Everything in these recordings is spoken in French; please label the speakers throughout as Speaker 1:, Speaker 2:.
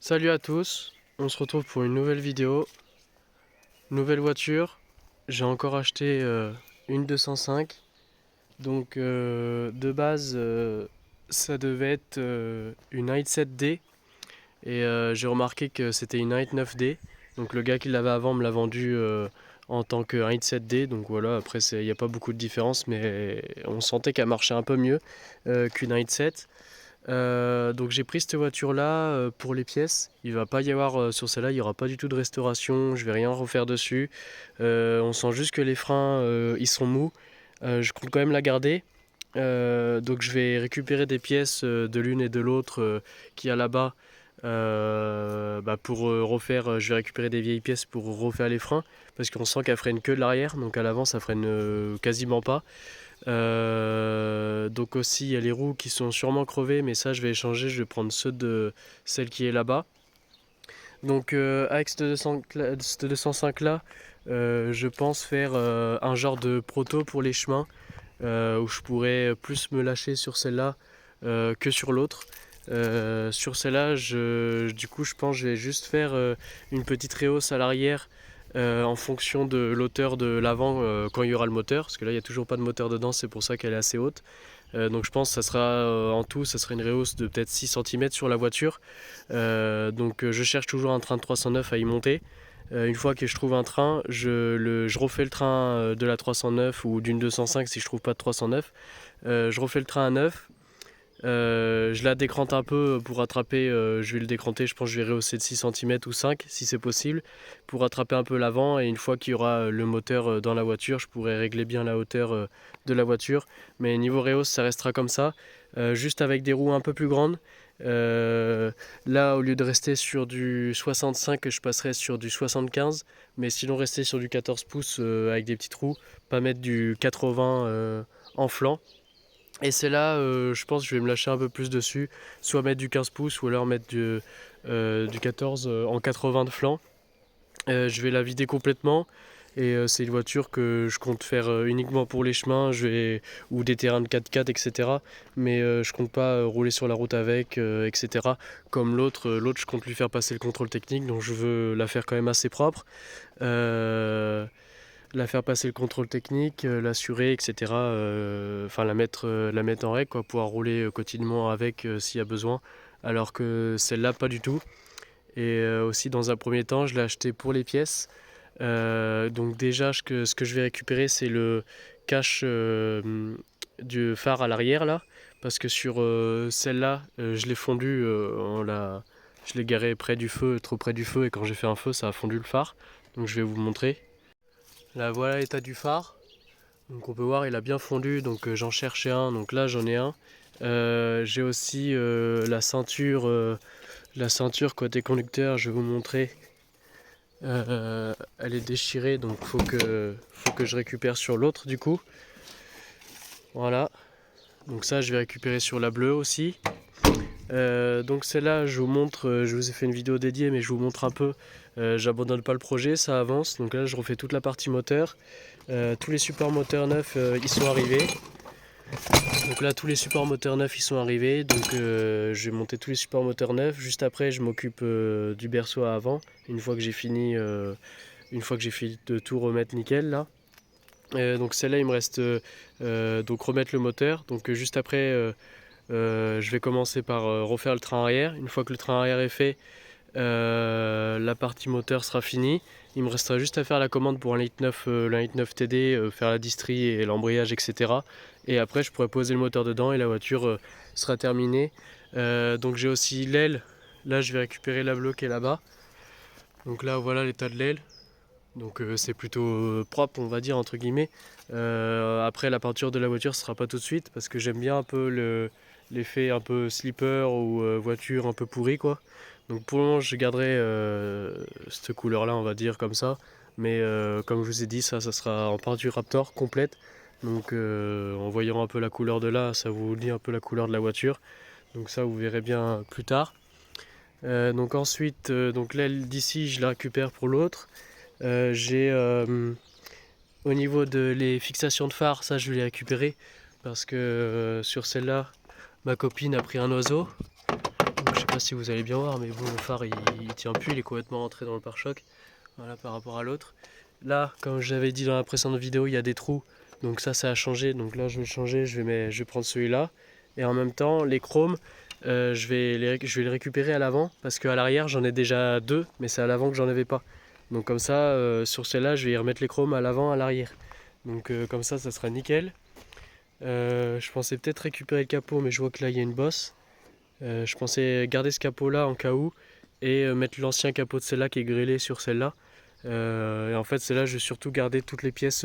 Speaker 1: Salut à tous, on se retrouve pour une nouvelle vidéo, nouvelle voiture. J'ai encore acheté une 205, donc de base ça devait être une i 7D et j'ai remarqué que c'était une i 9D. Donc le gars qui l'avait avant me l'a vendu en tant que i 7D, donc voilà, après il n'y a pas beaucoup de différence, mais on sentait qu'elle marchait un peu mieux qu'une i 7. Donc j'ai pris cette voiture là pour les pièces. Il va pas y avoir sur celle-là, il y aura pas du tout de restauration, je vais rien refaire dessus. On sent juste que les freins ils sont mous. Je compte quand même la garder. Donc je vais récupérer des pièces de l'une et de l'autre qu'il y a là-bas pour refaire. Je vais récupérer des vieilles pièces pour refaire les freins parce qu'on sent qu'elle freine que de l'arrière, donc à l'avant ça freine quasiment pas. Donc aussi il y a les roues qui sont sûrement crevées, mais ça je vais échanger, je vais prendre ceux de celle qui est là-bas. Donc avec cette 205 là, je pense faire un genre de proto pour les chemins où je pourrais plus me lâcher sur celle-là que sur l'autre. Sur celle-là, du coup, je pense que je vais juste faire une petite rehausse à l'arrière en fonction de l'auteur de l'avant quand il y aura le moteur, parce que là il n'y a toujours pas de moteur dedans, c'est pour ça qu'elle est assez haute. Donc je pense que ça sera en tout, ça sera une rehausse de peut-être 6 cm sur la voiture. Donc je cherche toujours un train de 309 à y monter. Une fois que je trouve un train, je refais le train de la 309 ou d'une 205 si je trouve pas de 309. Je refais le train à neuf. Je la décrante un peu pour rattraper, je vais le décranter, je pense que je vais rehausser de 6 cm ou 5 si c'est possible, pour rattraper un peu l'avant, et une fois qu'il y aura le moteur dans la voiture, je pourrai régler bien la hauteur de la voiture. Mais niveau rehausse, ça restera comme ça, juste avec des roues un peu plus grandes. Là, au lieu de rester sur du 65, je passerai sur du 75, mais sinon rester sur du 14 pouces avec des petites roues, pas mettre du 80 en flanc. Et c'est là, je pense que je vais me lâcher un peu plus dessus, soit mettre du 15 pouces ou alors mettre du 14 en 80 de flanc. Je vais la vider complètement et c'est une voiture que je compte faire uniquement pour les chemins ou des terrains de 4x4, etc. Mais je compte pas rouler sur la route avec, etc. Comme l'autre je compte lui faire passer le contrôle technique, donc je veux la faire quand même assez propre. Euh, la faire passer le contrôle technique, l'assurer, etc. Enfin la mettre en règle, quoi, pouvoir rouler quotidiennement avec s'il y a besoin. Alors que celle-là, pas du tout. Et aussi dans un premier temps, je l'ai acheté pour les pièces. Donc déjà, ce que je vais récupérer, c'est le cache du phare à l'arrière là. Parce que sur celle-là, je l'ai fondu, je l'ai garé près du feu, trop près du feu, et quand j'ai fait un feu, ça a fondu le phare. Donc je vais vous montrer. Là voilà l'état du phare. Donc on peut voir il a bien fondu, donc j'en cherchais un, donc là j'en ai un. J'ai aussi la ceinture côté conducteur, je vais vous montrer. Elle est déchirée, donc faut que je récupère sur l'autre du coup. Voilà. Donc ça je vais récupérer sur la bleue aussi. Donc celle-là je vous montre, je vous ai fait une vidéo dédiée mais je vous montre un peu. J'abandonne pas le projet, ça avance. Donc là je refais toute la partie moteur. Tous les supports moteurs neufs ils sont arrivés. Donc là tous les supports moteurs neufs ils sont arrivés. Donc je vais monter tous les supports moteurs neufs. Juste après je m'occupe du berceau à avant. Une fois que j'ai fini de tout remettre nickel là. Donc celle-là il me reste donc remettre le moteur. Donc juste après je vais commencer par refaire le train arrière. Une fois que le train arrière est fait, la partie moteur sera finie. Il me restera juste à faire la commande pour un litre 9, la litre 9 TD, faire la distrie et l'embrayage, etc. Et après, je pourrai poser le moteur dedans et la voiture sera terminée. Donc j'ai aussi l'aile. Là, je vais récupérer la bleue qui est là-bas. Donc là, voilà l'état de l'aile. Donc c'est plutôt propre, on va dire, entre guillemets. Après, la peinture de la voiture ne sera pas tout de suite parce que j'aime bien un peu l'effet un peu slipper ou voiture un peu pourrie, quoi. Donc pour le moment, je garderai cette couleur-là, on va dire, comme ça. Mais comme je vous ai dit, ça sera en peinture Raptor complète. Donc en voyant un peu la couleur de là, ça vous dit un peu la couleur de la voiture. Donc ça, vous verrez bien plus tard. Donc ensuite, donc l'aile d'ici, je la récupère pour l'autre. J'ai au niveau de les fixations de phare, ça je vais les récupérer parce que sur celle-là, ma copine a pris un oiseau. Donc sais pas si vous allez bien voir, mais bon, le phare il tient plus, il est complètement rentré dans le pare-choc. Voilà, par rapport à l'autre. Là, comme j'avais dit dans la précédente vidéo, il y a des trous. Donc ça a changé. Donc là, je vais le changer. Je vais prendre celui-là. Et en même temps, les chromes, je vais les récupérer à l'avant. Parce qu'à l'arrière, j'en ai déjà deux. Mais c'est à l'avant que j'en avais pas. Donc comme ça, sur celle-là, je vais y remettre les chromes à l'avant, à l'arrière. Donc comme ça sera nickel. Je pensais peut-être récupérer le capot, mais je vois que là, il y a une bosse. Je pensais garder ce capot-là en cas où. Et mettre l'ancien capot de celle-là qui est grêlé sur celle-là. Et en fait, celle-là, je vais surtout garder toutes les pièces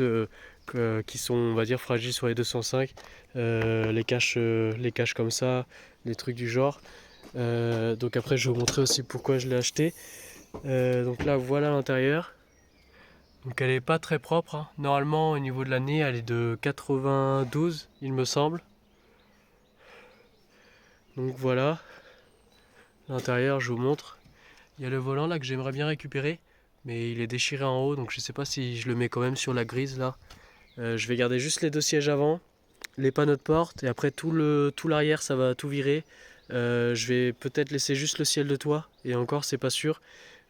Speaker 1: qui sont, on va dire, fragiles sur les 205. Les caches comme ça, les trucs du genre. Donc après, je vais vous montrer aussi pourquoi je l'ai acheté. Donc là, voilà l'intérieur. Donc elle est pas très propre, hein. Normalement, au niveau de l'année, elle est de 92, il me semble. Donc voilà, l'intérieur, je vous montre. Il y a le volant là que j'aimerais bien récupérer, mais il est déchiré en haut, donc je sais pas si je le mets quand même sur la grise là. Je vais garder juste les deux sièges avant, les panneaux de porte, et après tout l'arrière, ça va tout virer. Je vais peut-être laisser juste le ciel de toit, et encore c'est pas sûr.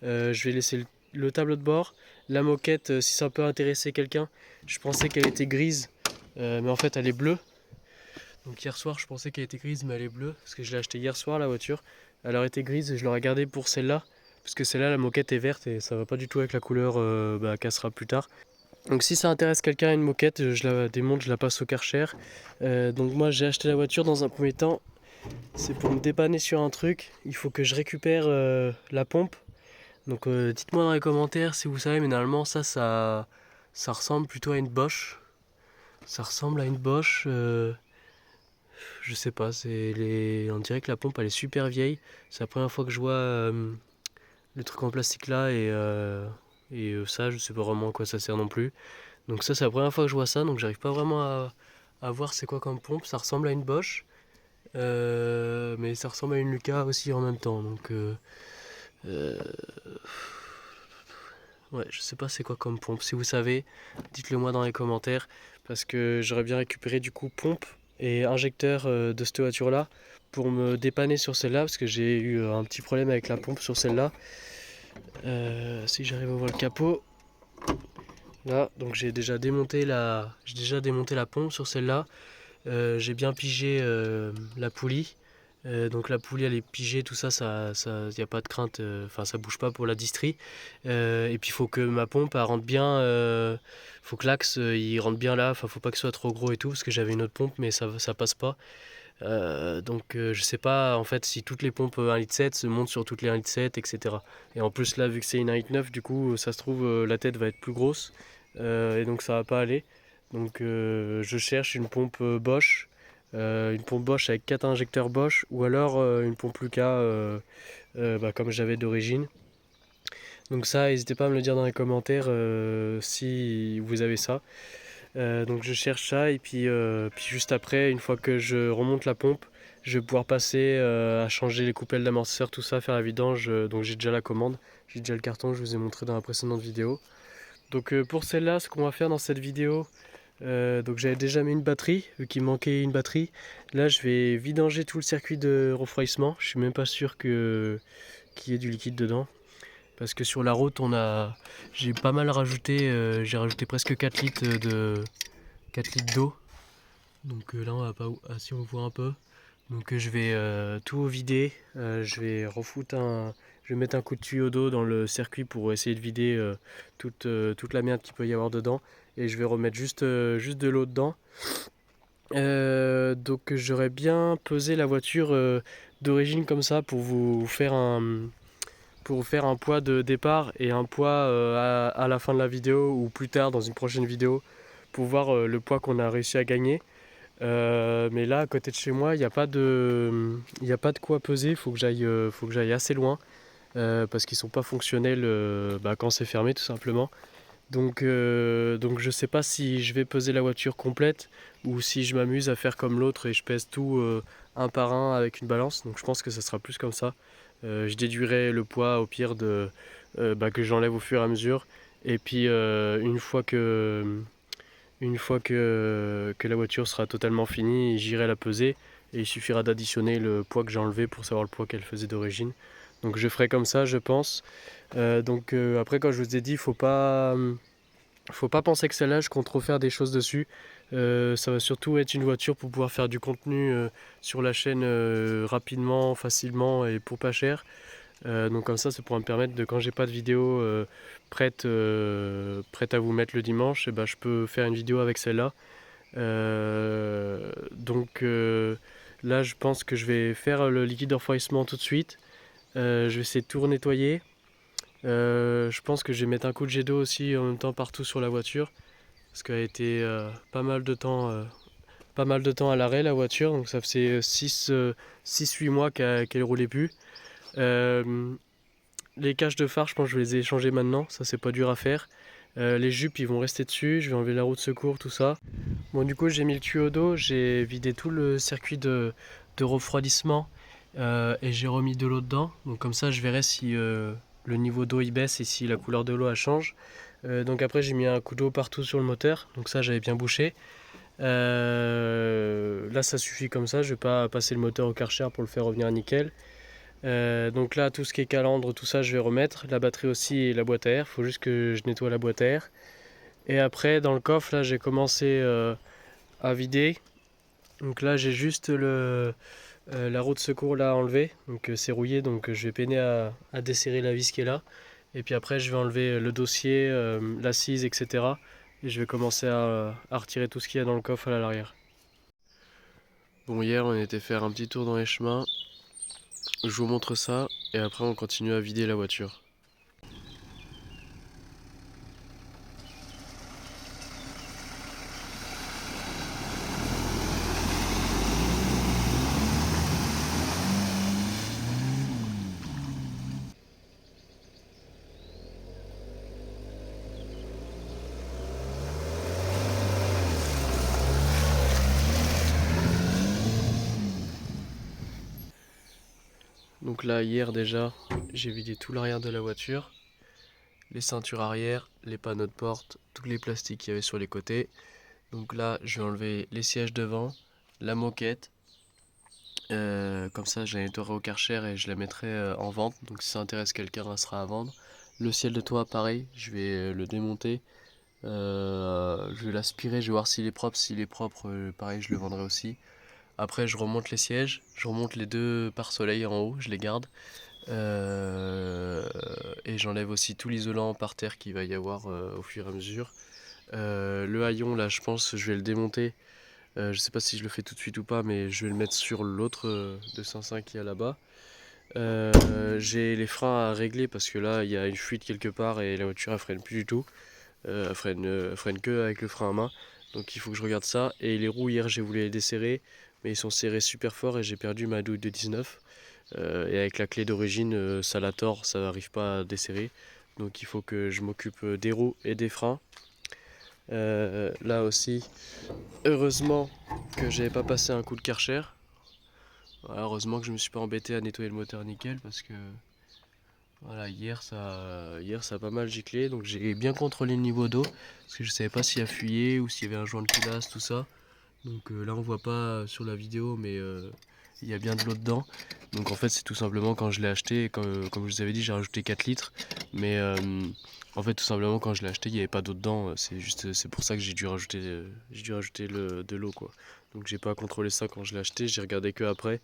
Speaker 1: Je vais laisser le tableau de bord, la moquette, si ça peut intéresser quelqu'un. Je pensais qu'elle était grise, mais en fait elle est bleue. Donc hier soir je pensais qu'elle était grise, mais elle est bleue, parce que je l'ai acheté hier soir la voiture. Elle aurait été grise et je l'aurais gardée pour celle-là, parce que celle-là la moquette est verte et ça va pas du tout avec la couleur qu'elle sera plus tard. Donc si ça intéresse quelqu'un une moquette, je la démonte, je la passe au Karcher. Donc moi j'ai acheté la voiture dans un premier temps, c'est pour me dépanner sur un truc. Il faut que je récupère la pompe. Donc dites-moi dans les commentaires si vous savez, mais normalement ça ressemble plutôt à une Bosch. Ça ressemble à une Bosch. Je sais pas, on dirait que la pompe elle est super vieille. C'est la première fois que je vois le truc en plastique là et ça, je sais pas vraiment à quoi ça sert non plus. Donc ça, c'est la première fois que je vois ça, donc j'arrive pas vraiment à voir c'est quoi comme pompe. Ça ressemble à une Bosch, mais ça ressemble à une Lucas aussi en même temps. Donc euh, ouais, je sais pas c'est quoi comme pompe. Si vous savez, dites-le moi dans les commentaires, parce que j'aurais bien récupéré du coup pompe et injecteur de cette voiture là pour me dépanner sur celle-là, parce que j'ai eu un petit problème avec la pompe sur celle-là. Si j'arrive à voir le capot, là, donc j'ai déjà démonté la pompe sur celle-là. J'ai bien pigé la poulie. Donc la poulie elle est pigée, tout ça, y a pas de crainte, enfin ça bouge pas pour la distrie. Et puis il faut que ma pompe elle rentre bien, faut que l'axe il rentre bien là, enfin faut pas que ce soit trop gros et tout, parce que j'avais une autre pompe mais ça passe pas. Donc je sais pas en fait si toutes les pompes 1,7 litre se montent sur toutes les 1,7 litre, etc. Et en plus là vu que c'est une 1,9 litre, du coup ça se trouve la tête va être plus grosse et donc ça va pas aller. Donc je cherche une pompe Bosch avec 4 injecteurs Bosch ou alors une pompe Lucas comme j'avais d'origine. Donc ça, n'hésitez pas à me le dire dans les commentaires si vous avez ça. Donc je cherche ça et puis juste après, une fois que je remonte la pompe, je vais pouvoir passer à changer les coupelles d'amortisseur, tout ça, faire la vidange. Donc j'ai déjà la commande, j'ai déjà le carton, je vous ai montré dans la précédente vidéo. Donc pour celle-là, ce qu'on va faire dans cette vidéo, donc j'avais déjà mis une batterie, vu qu'il manquait une batterie. Là je vais vidanger tout le circuit de refroidissement. Je suis même pas sûr qu'il y ait du liquide dedans. Parce que sur la route j'ai pas mal rajouté, j'ai rajouté presque 4 litres d'eau. Donc là on va pas. Ah si on voit un peu. Donc je vais tout vider. Je vais mettre un coup de tuyau d'eau dans le circuit pour essayer de vider toute la merde qu'il peut y avoir dedans. Et je vais remettre juste de l'eau dedans. Donc j'aurais bien pesé la voiture d'origine comme ça pour vous faire un poids de départ et un poids à la fin de la vidéo ou plus tard dans une prochaine vidéo pour voir le poids qu'on a réussi à gagner. Mais là, à côté de chez moi, il y a pas de quoi peser. Faut que j'aille assez loin parce qu'ils sont pas fonctionnels quand c'est fermé, tout simplement. Donc je sais pas si je vais peser la voiture complète ou si je m'amuse à faire comme l'autre et je pèse tout un par un avec une balance. Donc je pense que ça sera plus comme ça. Je déduirai le poids au pire que j'enlève au fur et à mesure. Et puis une fois que la voiture sera totalement finie, j'irai la peser et il suffira d'additionner le poids que j'ai enlevé pour savoir le poids qu'elle faisait d'origine. Donc je ferai comme ça, je pense. Après, quand je vous ai dit, faut pas penser que celle-là je compte trop faire des choses dessus. Ça va surtout être une voiture pour pouvoir faire du contenu sur la chaîne rapidement, facilement et pour pas cher. Donc comme ça pourra me permettre de, quand j'ai pas de vidéo prête à vous mettre le dimanche, et ben, je peux faire une vidéo avec celle-là. Là, je pense que je vais faire le liquide de refroidissement tout de suite. Je vais essayer de tout nettoyer. Je pense que je vais mettre un coup de jet d'eau aussi en même temps partout sur la voiture, parce qu'elle a été pas mal de temps à l'arrêt, la voiture. Donc ça faisait 6-8 mois qu'elle roulait plus. Les caches de phare, je pense que je vais les échanger maintenant, ça c'est pas dur à faire. Les jupes, ils vont rester dessus, je vais enlever la roue de secours, tout ça. Bon, du coup, j'ai mis le tuyau d'eau, j'ai vidé tout le circuit de refroidissement et j'ai remis de l'eau dedans. Donc comme ça, je verrai si le niveau d'eau il baisse et si la couleur de l'eau elle change. Donc après, j'ai mis un coup d'eau partout sur le moteur, donc ça j'avais bien bouché. Là, ça suffit comme ça, je vais pas passer le moteur au Karcher pour le faire revenir nickel. Donc là, tout ce qui est calandre, tout ça, je vais remettre. La batterie aussi et la boîte à air. Il faut juste que je nettoie la boîte à air. Et après, dans le coffre, là, j'ai commencé à vider. Donc là, j'ai juste la roue de secours là à enlever. Donc c'est rouillé, donc je vais peiner à desserrer la vis qui est là. Et puis après, je vais enlever le dossier, l'assise, etc. Et je vais commencer à retirer tout ce qu'il y a dans le coffre à l'arrière. Bon, hier, on était faire un petit tour dans les chemins. Je vous montre ça et après on continue à vider la voiture. Donc là, hier déjà, j'ai vidé tout l'arrière de la voiture, les ceintures arrière, les panneaux de porte, tous les plastiques qu'il y avait sur les côtés. Donc là, je vais enlever les sièges devant, la moquette. Comme ça, je la nettoierai au Karcher et je la mettrai en vente. Donc si ça intéresse quelqu'un, elle sera à vendre. Le ciel de toit, pareil, je vais le démonter. Je vais l'aspirer, je vais voir s'il est propre. S'il est propre, pareil, je le vendrai aussi. Après, je remonte les sièges, je remonte les deux pare-soleil en haut, je les garde. Et j'enlève aussi tout l'isolant par terre qu'il va y avoir au fur et à mesure. Le haillon, là, je pense, je vais le démonter. Je sais pas si je le fais tout de suite ou pas, mais je vais le mettre sur l'autre 205 qu'il y a là-bas. J'ai les freins à régler parce que là, il y a une fuite quelque part et la voiture elle freine plus du tout. Elle freine que avec le frein à main. Donc il faut que je regarde ça. Et les roues, hier, j'ai voulu les desserrer, mais ils sont serrés super fort et j'ai perdu ma douille de 19. Et avec la clé d'origine, ça la tord, ça n'arrive pas à desserrer. Donc il faut que je m'occupe des roues et des freins. Là aussi, heureusement que j'avais pas passé un coup de Karcher. Voilà, heureusement que je me suis pas embêté à nettoyer le moteur nickel parce que voilà, hier ça a pas mal giclé. Donc j'ai bien contrôlé le niveau d'eau parce que je savais pas s'il a fuyé ou s'il y avait un joint de culasse, tout ça. Donc là on voit pas sur la vidéo, mais il y a bien de l'eau dedans. Donc en fait c'est tout simplement quand je l'ai acheté, comme je vous avais dit, j'ai rajouté 4 litres. Mais en fait tout simplement quand je l'ai acheté il n'y avait pas d'eau dedans. C'est pour ça que j'ai dû rajouter de l'eau quoi. Donc j'ai pas contrôlé ça quand je l'ai acheté, j'ai regardé que après.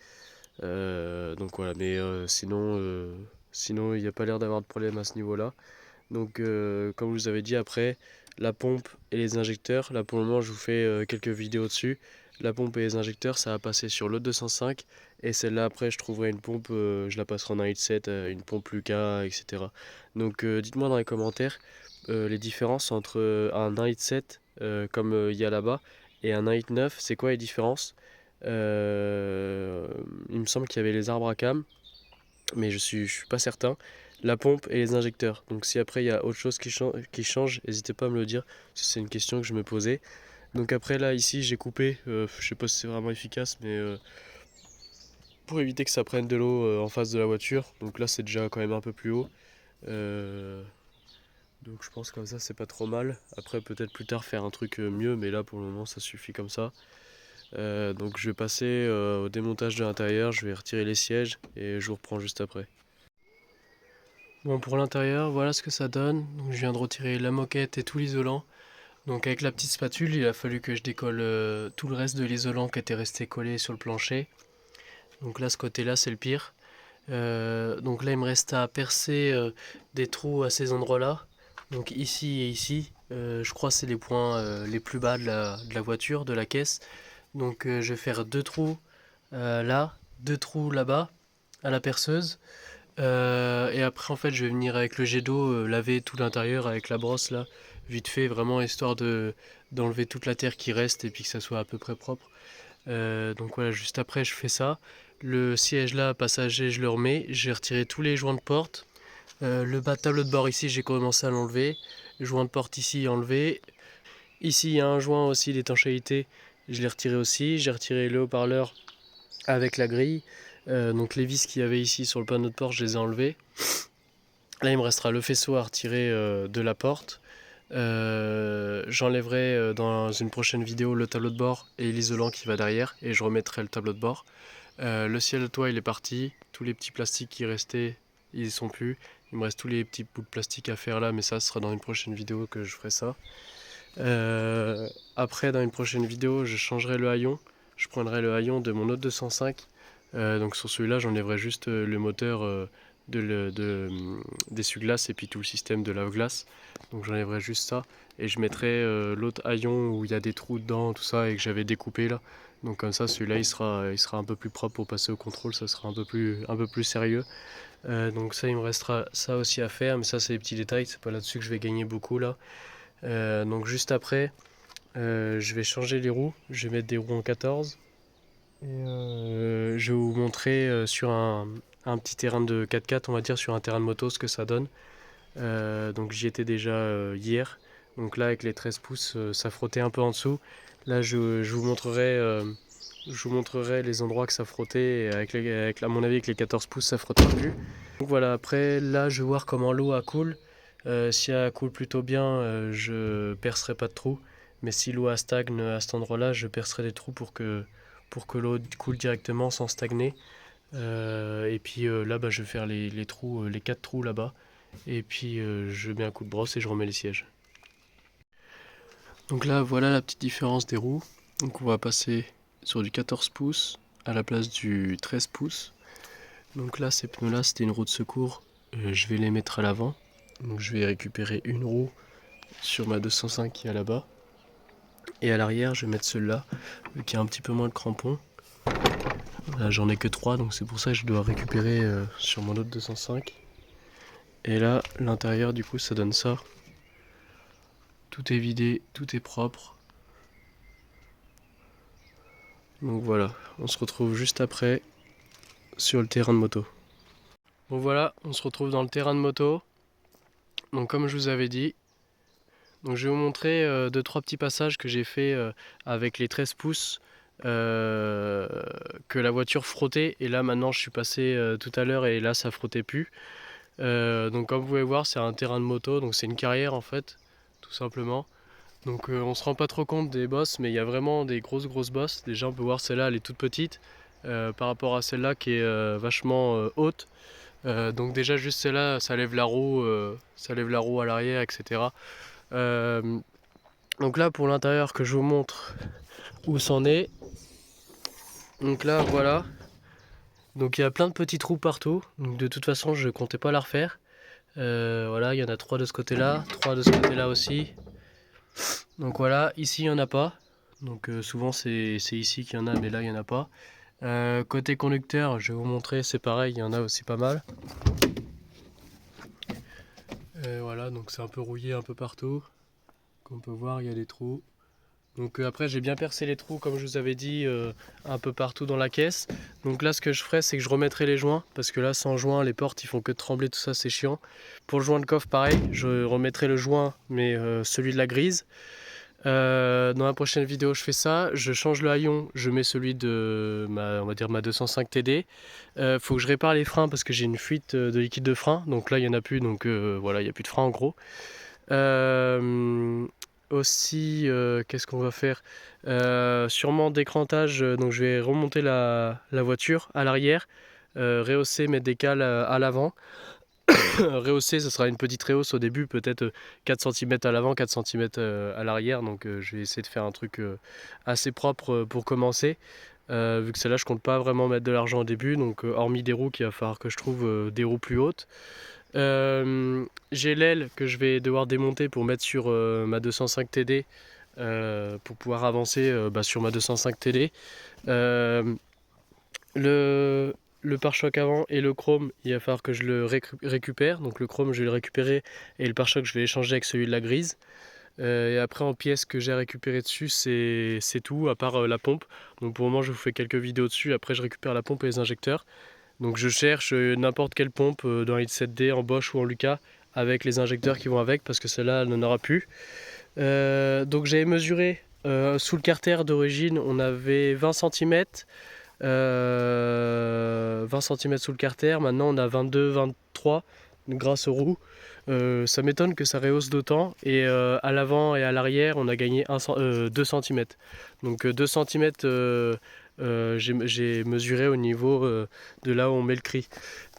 Speaker 1: Donc voilà, mais sinon il n'y a pas l'air d'avoir de problème à ce niveau-là. Donc comme je vous avais dit après, la pompe et les injecteurs, là pour le moment je vous fais quelques vidéos dessus. La pompe et les injecteurs ça va passer sur le 205 et celle-là après je trouverai une pompe, je la passerai en 1.7, une pompe Lucas, etc. Donc dites-moi dans les commentaires les différences entre un 1.7 comme il y a là-bas et un 1.9, c'est quoi les différences? Il me semble qu'il y avait les arbres à cam, mais je suis pas certain. La pompe et les injecteurs. Donc si après il y a autre chose qui change, n'hésitez pas à me le dire. C'est une question que je me posais. Donc après là ici j'ai coupé, je sais pas si c'est vraiment efficace, mais pour éviter que ça prenne de l'eau en face de la voiture. Donc là c'est déjà quand même un peu plus haut. Euh, donc je pense comme ça c'est pas trop mal. Après peut-être plus tard faire un truc mieux, mais là pour le moment ça suffit comme ça. Donc je vais passer au démontage de l'intérieur, je vais retirer les sièges et je vous reprends juste après. Bon, pour l'intérieur, voilà ce que ça donne. Donc je viens de retirer la moquette et tout l'isolant. Donc avec la petite spatule, il a fallu que je décolle tout le reste de l'isolant qui était resté collé sur le plancher. Donc là, ce côté-là, c'est le pire. Donc là, il me reste à percer des trous à ces endroits-là. Donc ici et ici, je crois que c'est les points les plus bas de la voiture, de la caisse. Donc je vais faire 2 trous là, 2 trous là-bas, à la perceuse. Et après, en fait, je vais venir avec le jet d'eau laver tout l'intérieur avec la brosse là, vite fait, vraiment histoire d'enlever toute la terre qui reste et puis que ça soit à peu près propre. Donc voilà, juste après, je fais ça. Le siège là, passager, je le remets. J'ai retiré tous les joints de porte. Le bas de tableau de bord ici, j'ai commencé à l'enlever. Le joint de porte ici, enlevé. Ici, il y a un joint aussi d'étanchéité. Je l'ai retiré aussi. J'ai retiré le haut-parleur avec la grille. Donc les vis qu'il y avait ici sur le panneau de porte, je les ai enlevées. Là, il me restera le faisceau à retirer de la porte. J'enlèverai dans une prochaine vidéo le tableau de bord et l'isolant qui va derrière et je remettrai le tableau de bord. Le ciel de toit il est parti, tous les petits plastiques qui restaient ils y sont plus. Il me reste tous les petits bouts de plastique à faire là, mais ça sera dans une prochaine vidéo que je ferai ça. Après dans une prochaine vidéo je changerai le haillon, je prendrai le haillon de mon autre 205. Donc sur celui-là j'enlèverai juste le moteur d'essuie-glace et puis tout le système de lave-glace. Donc j'enlèverai juste ça et je mettrai l'autre haillon où il y a des trous dedans, tout ça, et que j'avais découpé là. Donc comme ça celui-là il sera un peu plus propre pour passer au contrôle, ça sera un peu plus sérieux. Donc ça il me restera ça aussi à faire, mais ça c'est des petits détails, c'est pas là-dessus que je vais gagner beaucoup là. Donc juste après je vais changer les roues, je vais mettre des roues en 14. Et je vais vous montrer sur un petit terrain de 4x4, on va dire, sur un terrain de moto, ce que ça donne. Donc j'y étais déjà hier. Donc là, avec les 13 pouces, ça frottait un peu en dessous. Là, je vous montrerai les endroits que ça frottait. Et à mon avis, avec les 14 pouces, ça frottera plus. Donc voilà, après, là, je vais voir comment l'eau coule. Si elle coule plutôt bien, je percerai pas de trous. Mais si l'eau stagne à cet endroit-là, je percerai des trous pour que l'eau coule directement sans stagner. Et puis là, je vais faire les trous, les 4 trous là-bas. Et puis je mets un coup de brosse et je remets les sièges. Donc là, voilà la petite différence des roues. Donc on va passer sur du 14 pouces à la place du 13 pouces. Donc là, ces pneus-là, c'était une roue de secours. Je vais les mettre à l'avant. Donc je vais récupérer une roue sur ma 205 qui est là-bas. Et à l'arrière, je vais mettre celle-là, qui a un petit peu moins de crampons. Là, j'en ai que 3, donc c'est pour ça que je dois récupérer sur mon autre 205. Et là, l'intérieur, du coup, ça donne ça. Tout est vidé, tout est propre. Donc voilà, on se retrouve juste après sur le terrain de moto. Bon voilà, on se retrouve dans le terrain de moto. Donc comme je vous avais dit, donc je vais vous montrer 2-3 petits passages que j'ai fait avec les 13 pouces que la voiture frottait. Et là maintenant je suis passé tout à l'heure et là ça frottait plus. Donc comme vous pouvez voir, c'est un terrain de moto, donc c'est une carrière en fait, tout simplement. Donc on se rend pas trop compte des bosses, mais il y a vraiment des grosses bosses. Déjà on peut voir celle-là, elle est toute petite par rapport à celle-là qui est vachement haute. Donc déjà juste celle-là, ça lève la roue à l'arrière, etc. Donc là pour l'intérieur que je vous montre où c'en est. Donc là voilà. Donc il y a plein de petits trous partout. Donc de toute façon je comptais pas la refaire. Voilà, il y en a 3 de ce côté-là, 3 de ce côté-là aussi. Donc voilà, ici il n'y en a pas. Donc souvent c'est ici qu'il y en a, mais là il n'y en a pas. Côté conducteur, je vais vous montrer, c'est pareil, il y en a aussi pas mal. Voilà, donc c'est un peu rouillé un peu partout. Comme on peut voir, il y a des trous. Donc après j'ai bien percé les trous comme je vous avais dit un peu partout dans la caisse. Donc là ce que je ferai c'est que je remettrai les joints parce que là sans joint les portes ils font que de trembler, tout ça c'est chiant. Pour le joint de coffre pareil, je remettrai le joint mais celui de la grise. Dans la prochaine vidéo je fais ça, je change le haillon, je mets celui de on va dire ma 205 TD. Faut que je répare les freins parce que j'ai une fuite de liquide de frein, donc là il n'y en a plus, donc voilà, il n'y a plus de frein en gros. aussi, qu'est-ce qu'on va faire? Sûrement d'écrantage, donc je vais remonter la voiture à l'arrière, rehausser, mettre des cales à l'avant. Rehausser, ça sera une petite rehausse au début, peut-être 4 cm à l'avant, 4 cm à l'arrière. Donc je vais essayer de faire un truc assez propre pour commencer. Vu que celle-là, je compte pas vraiment mettre de l'argent au début. Donc hormis des roues, il va falloir que je trouve des roues plus hautes. J'ai l'aile que je vais devoir démonter pour mettre sur ma 205 TD. Pour pouvoir avancer sur ma 205 TD. Le, le pare-choc avant et le chrome, il va falloir que je le récupère. Donc le chrome, je vais le récupérer et le pare-choc, je vais échanger avec celui de la grise. Et après, en pièces que j'ai récupéré dessus, c'est tout, à part la pompe. Donc pour le moment, je vous fais quelques vidéos dessus. Après, je récupère la pompe et les injecteurs. Donc je cherche n'importe quelle pompe dans les 7D, en Bosch ou en Lucas, avec les injecteurs qui vont avec, parce que celle-là, elle n'en aura plus. Donc j'avais mesuré sous le carter d'origine, on avait 20 cm. 20 cm sous le carter, maintenant on a 22-23 grâce aux roues. Ça m'étonne que ça rehausse d'autant, et à l'avant et à l'arrière on a gagné 2 cm. Donc 2 cm j'ai mesuré au niveau de là où on met le cri.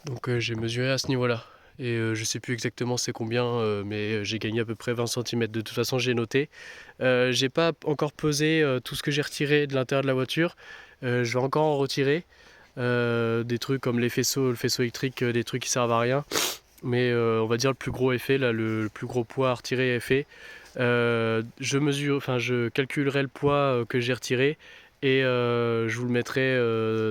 Speaker 1: Donc j'ai mesuré à ce niveau là. Et je sais plus exactement c'est combien, mais j'ai gagné à peu près 20 cm. De toute façon j'ai noté. J'ai pas encore pesé tout ce que j'ai retiré de l'intérieur de la voiture. Je vais encore en retirer. Des trucs comme le faisceau électrique, des trucs qui servent à rien. Mais on va dire le plus gros est fait, là, le plus gros poids à retirer est fait. Je calculerai le poids que j'ai retiré et je vous le mettrai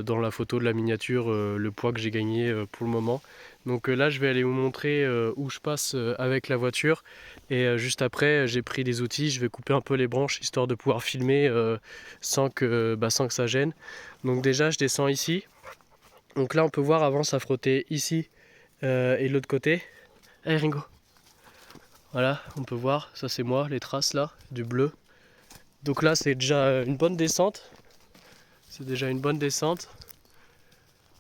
Speaker 1: dans la photo de la miniature, le poids que j'ai gagné pour le moment. Donc là, je vais aller vous montrer où je passe avec la voiture. Et juste après, j'ai pris des outils, je vais couper un peu les branches histoire de pouvoir filmer sans que ça gêne. Donc déjà, je descends ici. Donc là, on peut voir avant, ça frottait ici et de l'autre côté. Hey Ringo. Voilà, on peut voir, ça c'est moi, les traces là, du bleu. Donc là, c'est déjà une bonne descente. C'est déjà une bonne descente.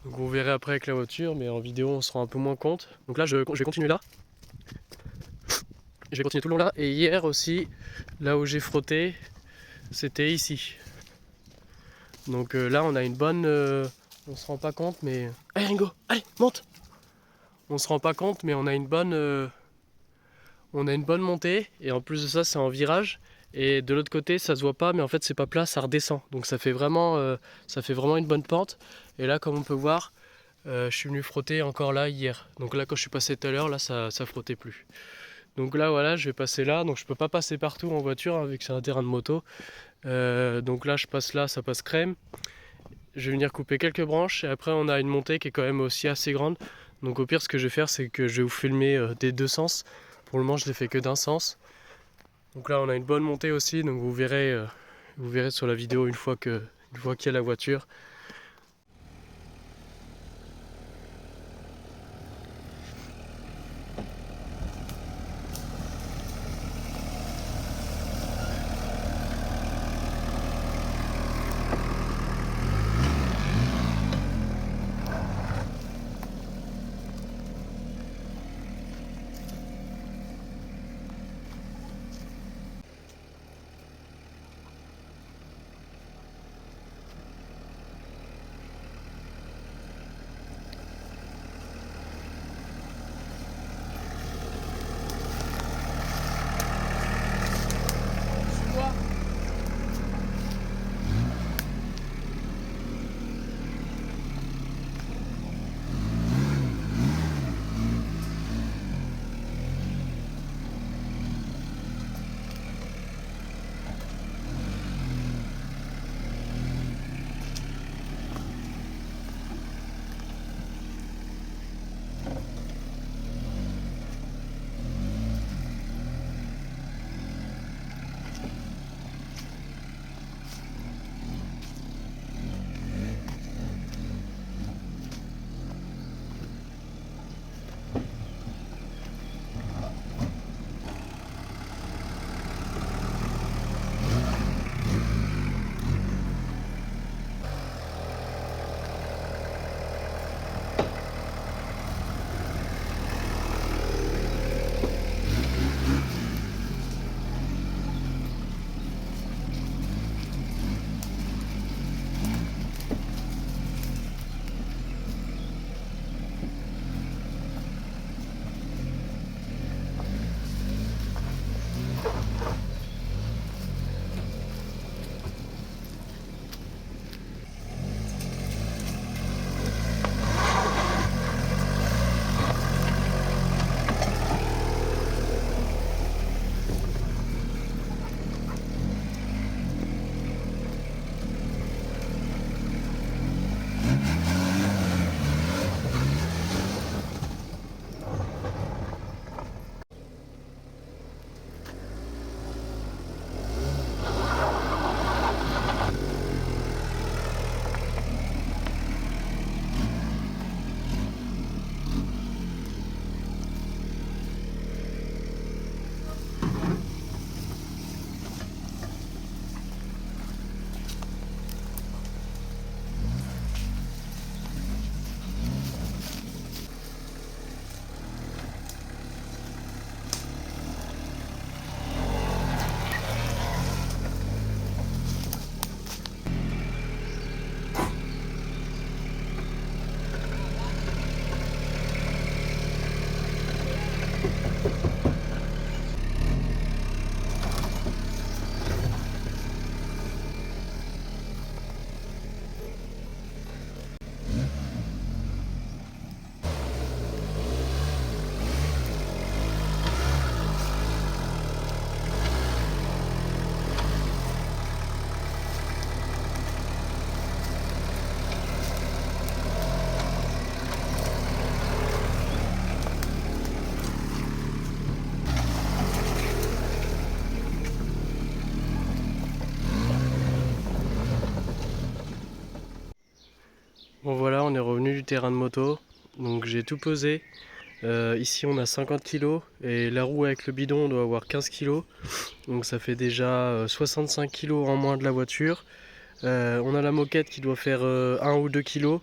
Speaker 1: Donc vous verrez après avec la voiture, mais en vidéo, on se rend un peu moins compte. Donc là, je vais continuer là. Je vais continuer tout le long là. Et hier aussi, là où j'ai frotté, c'était ici. Donc là, on a une bonne... on se rend pas compte, mais... Allez Ringo, allez, monte. On se rend pas compte, mais on a une bonne montée. Et en plus de ça, c'est en virage. Et de l'autre côté, ça se voit pas, mais en fait, c'est pas plat, ça redescend. Donc ça fait vraiment une bonne pente. Et là, comme on peut voir, je suis venu frotter encore là hier. Donc là, quand je suis passé tout à l'heure, là, ça frottait plus. Donc là, voilà, je vais passer là. Donc je peux pas passer partout en voiture, hein, vu que c'est un terrain de moto. Donc là, je passe là, ça passe crème. Je vais venir couper quelques branches. Et après, on a une montée qui est quand même aussi assez grande. Donc au pire, ce que je vais faire, c'est que je vais vous filmer des deux sens. Pour le moment, je l'ai fait que d'un sens. Donc là, on a une bonne montée aussi. Donc vous verrez sur la vidéo une fois qu'il y a la voiture. Bon voilà, on est revenu du terrain de moto, donc j'ai tout pesé. Ici on a 50 kg et la roue avec le bidon on doit avoir 15 kg. Donc ça fait déjà 65 kg en moins de la voiture. On a la moquette qui doit faire 1 ou 2 kg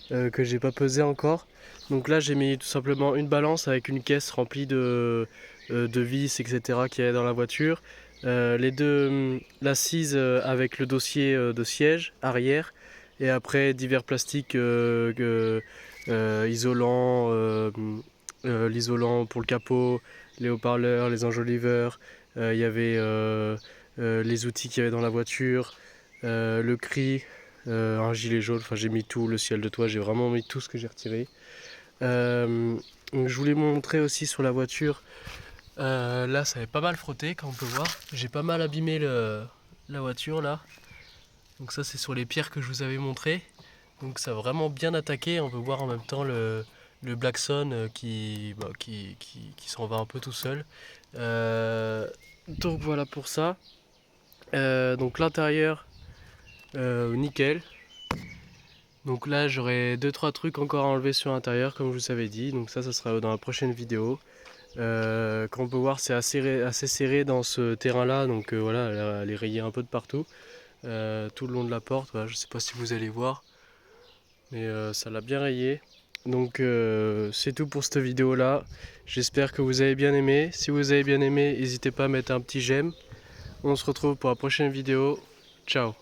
Speaker 1: que j'ai pas pesé encore. Donc là j'ai mis tout simplement une balance avec une caisse remplie de vis etc. qu'il y a dans la voiture. L'assise avec le dossier de siège arrière. Et après divers plastiques isolants, l'isolant pour le capot, les haut-parleurs, les enjoliveurs, il y avait les outils qu'il y avait dans la voiture, le cri, un gilet jaune, enfin j'ai mis tout, le ciel de toit, j'ai vraiment mis tout ce que j'ai retiré. Donc je voulais vous montrer aussi sur la voiture, là ça avait pas mal frotté comme on peut voir, j'ai pas mal abîmé la voiture là. Donc ça c'est sur les pierres que je vous avais montré. Donc ça a vraiment bien attaqué. On peut voir en même temps le Blackson qui s'en va un peu tout seul. Donc voilà pour ça. Donc l'intérieur, nickel. Donc là j'aurai 2-3 trucs encore à enlever sur l'intérieur comme je vous avais dit. Donc ça sera dans la prochaine vidéo. Comme on peut voir c'est assez serré dans ce terrain là. Donc voilà, elle est rayée un peu de partout. Tout le long de la porte, voilà, je sais pas si vous allez voir, mais ça l'a bien rayé. Donc c'est tout pour cette vidéo là, j'espère que vous avez bien aimé. Si vous avez bien aimé, n'hésitez pas à mettre un petit j'aime. On se retrouve pour la prochaine vidéo, ciao.